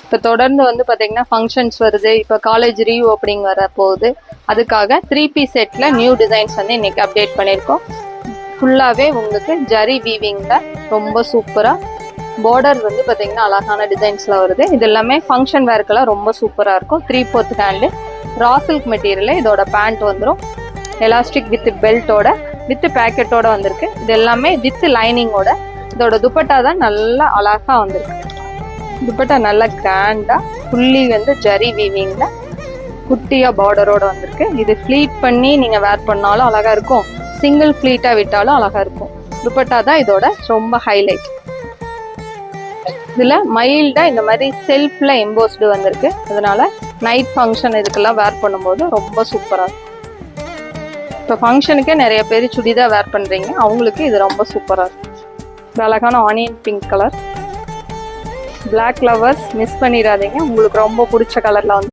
இப்போ தொடர்ந்து வந்து பார்த்தீங்கன்னா ஃபங்க்ஷன்ஸ் வருது. இப்போ காலேஜ் ரீஓப்பனிங் வர போகுது. அதுக்காக 3 பீஸ் செட்டில் நியூ டிசைன்ஸ் வந்து இன்னைக்கு அப்டேட் பண்ணியிருக்கோம். ஃபுல்லாகவே உங்களுக்கு ஜரி வீவிங்கில் ரொம்ப சூப்பராக பார்டர் வந்து பார்த்தீங்கன்னா அழகான டிசைன்ஸில் வருது. இது எல்லாமே ஃபங்க்ஷன் வேர்க்கெல்லாம் ரொம்ப சூப்பராக இருக்கும். 3/4 ஹேண்டு ரா சில்க் மெட்டீரியல். இதோட பேண்ட் வந்துடும் எலாஸ்டிக் வித் பெல்ட்டோட வித் பேக்கெட்டோட வந்திருக்கு. இது எல்லாமே வித் லைனிங்கோட. இதோட துப்பட்டா தான் நல்லா அழகாக வந்திருக்கு. துப்பட்டா நல்லா கிராண்டா ஃபுல்லி வந்து ஜரி வீவிங்ல குட்டியா பார்டரோட வந்திருக்கு. இது ஃப்ளீட் பண்ணி நீங்க வேர் பண்ணாலும் அழகா இருக்கும், சிங்கிள் ஃப்ளீட்டா விட்டாலும் அழகா இருக்கும். துப்பட்டா தான் இதோட ரொம்ப ஹைலைட். இதுல மைல்டா இந்த மாதிரி செல்ஃப்ல எம்போஸ்டு வந்திருக்கு. அதனால நைட் ஃபங்க்ஷன் இதுக்கெல்லாம் வேர் பண்ணும்போது ரொம்ப சூப்பரா இருக்கும். இப்போ ஃபங்க்ஷனுக்கே நிறைய பேர் சுடிதான் வேர் பண்றீங்க, அவங்களுக்கு இது ரொம்ப சூப்பரா இருக்கும். அழகான onion pink colour. Black lovers miss பண்ணிடாதீங்க, உங்களுக்கு ரொம்ப பிடிச்ச கலர்ல வந்து